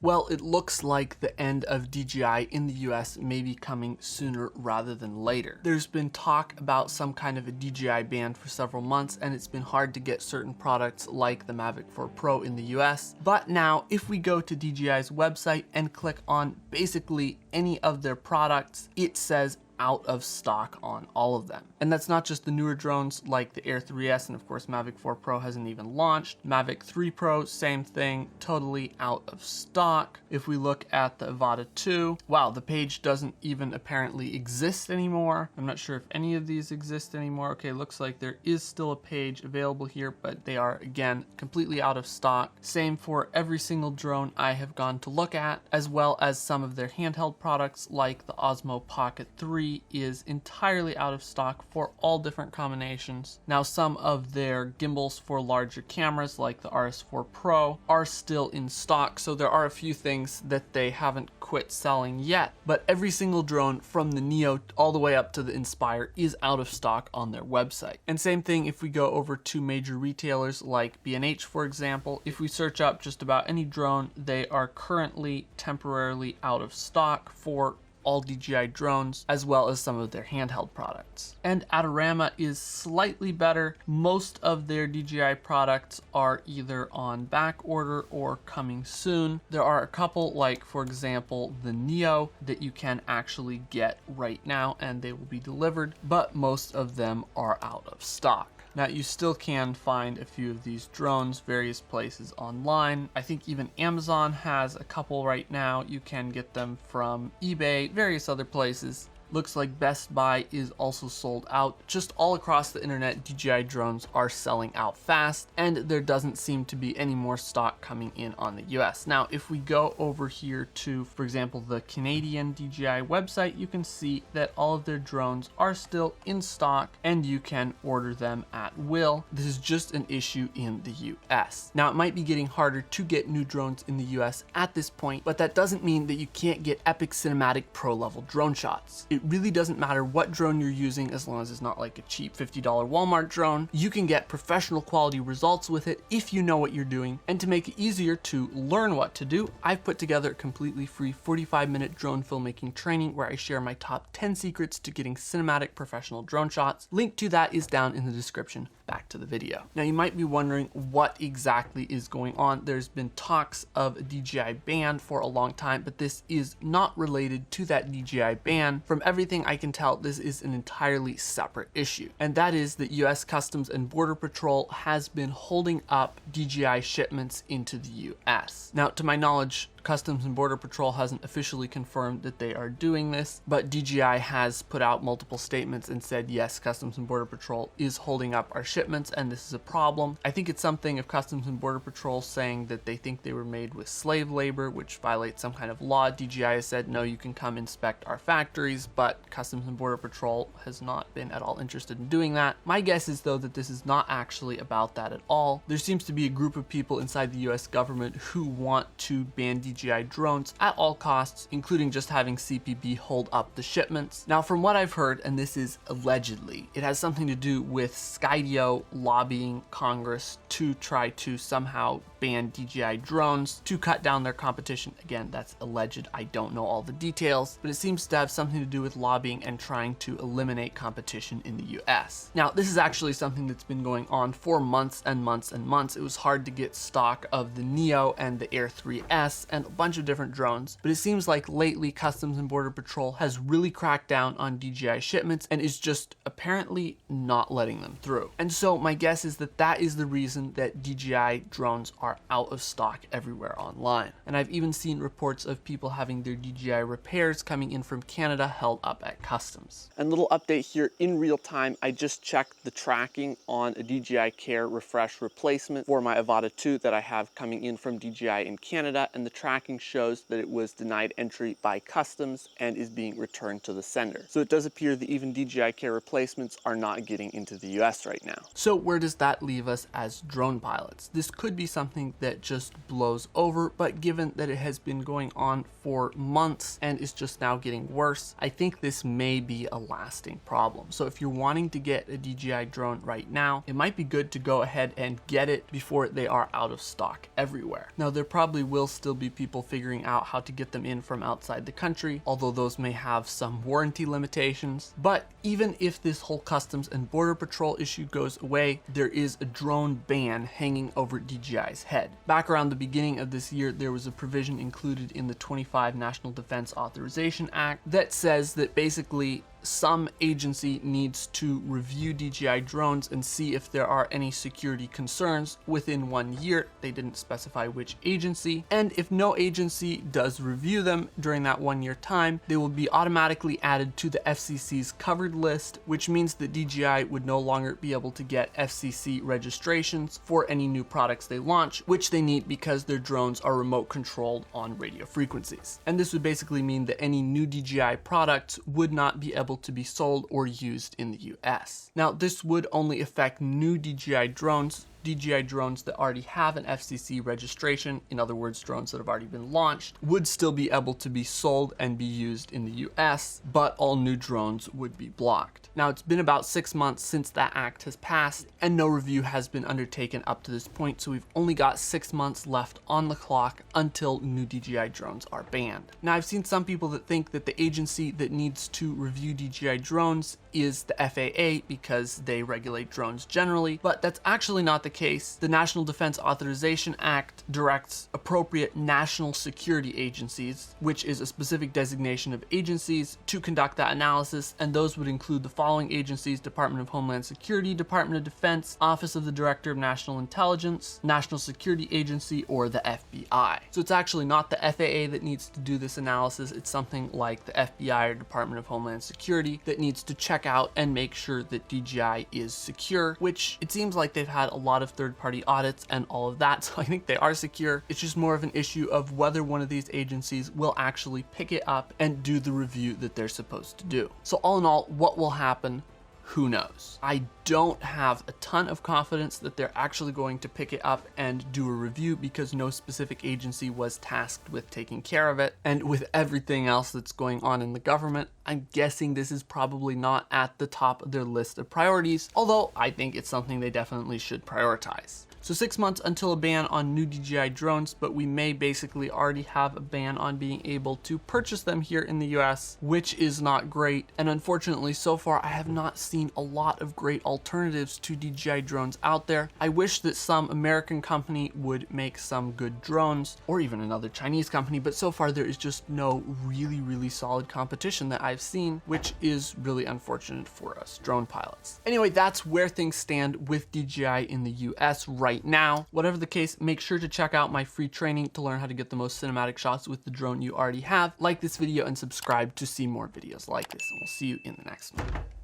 Well, it looks like the end of DJI in the US may be coming sooner rather than later. There's been talk about some kind of a DJI ban for several months, and it's been hard to get certain products like the Mavic 4 Pro in the US. But now, if we go to DJI's website and click on basically any of their products, it says out of stock on all of them. And that's not just the newer drones like the Air 3S, and of course Mavic 4 Pro hasn't even launched. Mavic 3 Pro, same thing, totally out of stock. If we look at the Avata 2, wow, the page doesn't even apparently exist anymore. I'm not sure if any of these exist anymore. Okay, looks like there is still a page available here, but they are, again, completely out of stock. Same for every single drone I have gone to look at, as well as some of their handheld products like the Osmo Pocket 3 is entirely out of stock for all different combinations. Now, some of their gimbals for larger cameras like the RS4 Pro are still in stock, so there are a few things that they haven't quit selling yet, but every single drone from the Neo all the way up to the Inspire is out of stock on their website. And same thing if we go over to major retailers like B&H, for example. If we search up just about any drone, they are currently temporarily out of stock for all DJI drones, as well as some of their handheld products. And Adorama is slightly better. Most of their DJI products are either on back order or coming soon. There are a couple, like for example the Neo, that you can actually get right now and they will be delivered, but most of them are out of stock. Now, you still can find a few of these drones various places online. I think even Amazon has a couple right now. You can get them from eBay, various other places. Looks like Best Buy is also sold out. Just all across the internet, DJI drones are selling out fast, and there doesn't seem to be any more stock coming in on the US. Now, if we go over here to, for example, the Canadian DJI website, you can see that all of their drones are still in stock and you can order them at will. This is just an issue in the US. Now, it might be getting harder to get new drones in the US at this point, but that doesn't mean that you can't get epic cinematic pro level drone shots. It really doesn't matter what drone you're using, as long as it's not like a cheap $50 Walmart drone. You can get professional quality results with it if you know what you're doing. And to make it easier to learn what to do, I've put together a completely free 45-minute drone filmmaking training where I share my top 10 secrets to getting cinematic professional drone shots. Link to that is down in the description. Back to the video. Now, you might be wondering what exactly is going on. There's been talks of a DJI ban for a long time, but this is not related to that DJI ban. From everything I can tell, this is an entirely separate issue, and that is that US Customs and Border Patrol has been holding up DJI shipments into the US. Now, to my knowledge, Customs and Border Patrol hasn't officially confirmed that they are doing this, but DJI has put out multiple statements and said, yes, Customs and Border Patrol is holding up our shipments and this is a problem. I think it's something of Customs and Border Patrol saying that they think they were made with slave labor, which violates some kind of law. DJI has said, no, you can come inspect our factories, but Customs and Border Patrol has not been at all interested in doing that. My guess is, though, that this is not actually about that at all. There seems to be a group of people inside the US government who want to ban DJI drones at all costs, including just having CPB hold up the shipments. Now, from what I've heard, and this is allegedly, it has something to do with Skydio lobbying Congress to try to somehow ban DJI drones to cut down their competition. Again, that's alleged. I don't know all the details, but it seems to have something to do with lobbying and trying to eliminate competition in the US. Now, this is actually something that's been going on for months and months and months. It was hard to get stock of the Neo and the Air 3S and a bunch of different drones, but it seems like lately Customs and Border Patrol has really cracked down on DJI shipments and is just apparently not letting them through. And so my guess is that that is the reason that DJI drones are out of stock everywhere online. And I've even seen reports of people having their DJI Repairs coming in from Canada held up at customs. And little update here in real time, I just checked the tracking on a DJI Care refresh replacement for my Avata 2 that I have coming in from DJI in Canada, and the tracking shows that it was denied entry by customs and is being returned to the sender. So it does appear that even DJI Care replacements are not getting into the US right now. So where does that leave us as drone pilots? This could be something something that just blows over, but given that it has been going on for months and is just now getting worse, I think this may be a lasting problem. So if you're wanting to get a DJI drone right now, it might be good to go ahead and get it before they are out of stock everywhere. Now, there probably will still be people figuring out how to get them in from outside the country, although those may have some warranty limitations. But even if this whole Customs and Border Patrol issue goes away, there is a drone ban hanging over DJI's head. Back around the beginning of this year, there was a provision included in the 25 National Defense Authorization Act that says that basically some agency needs to review DJI drones and see if there are any security concerns within 1 year. They didn't specify which agency. And if no agency does review them during that 1 year time, they will be automatically added to the FCC's covered list, which means that DJI would no longer be able to get FCC registrations for any new products they launch, which they need because their drones are remote controlled on radio frequencies. And this would basically mean that any new DJI products would not be able to be sold or used in the US. Now, this would only affect new DJI drones. DJI drones that already have an FCC registration, in other words, drones that have already been launched, would still be able to be sold and be used in the US, but all new drones would be blocked. Now, it's been about 6 months since that act has passed, and no review has been undertaken up to this point, so we've only got 6 months left on the clock until new DJI drones are banned. Now, I've seen some people that think that the agency that needs to review DJI drones is the FAA because they regulate drones generally, but that's actually not the case. The National Defense Authorization Act directs appropriate national security agencies, which is a specific designation of agencies, to conduct that analysis, and those would include the following agencies: Department of Homeland Security, Department of Defense, Office of the Director of National Intelligence, National Security Agency, or the FBI. So it's actually not the FAA that needs to do this analysis. It's something like the FBI or Department of Homeland Security that needs to check out and make sure that DJI is secure, which it seems like they've had a lot of third-party audits and all of that, so I think they are secure. It's just more of an issue of whether one of these agencies will actually pick it up and do the review that they're supposed to do. So all in all, what will happen? Who knows? I don't have a ton of confidence that they're actually going to pick it up and do a review because no specific agency was tasked with taking care of it. And with everything else that's going on in the government, I'm guessing this is probably not at the top of their list of priorities, although I think it's something they definitely should prioritize. So 6 months until a ban on new DJI drones, but we may basically already have a ban on being able to purchase them here in the US, which is not great. And unfortunately, so far, I have not seen a lot of great alternatives to DJI drones out there. I wish that some American company would make some good drones, or even another Chinese company, but so far there is just no really solid competition that I've seen, which is really unfortunate for us drone pilots. Anyway, that's where things stand with DJI in the US right now. Whatever the case, make sure to check out my free training to learn how to get the most cinematic shots with the drone you already have. Like this video and subscribe to see more videos like this, and we'll see you in the next one.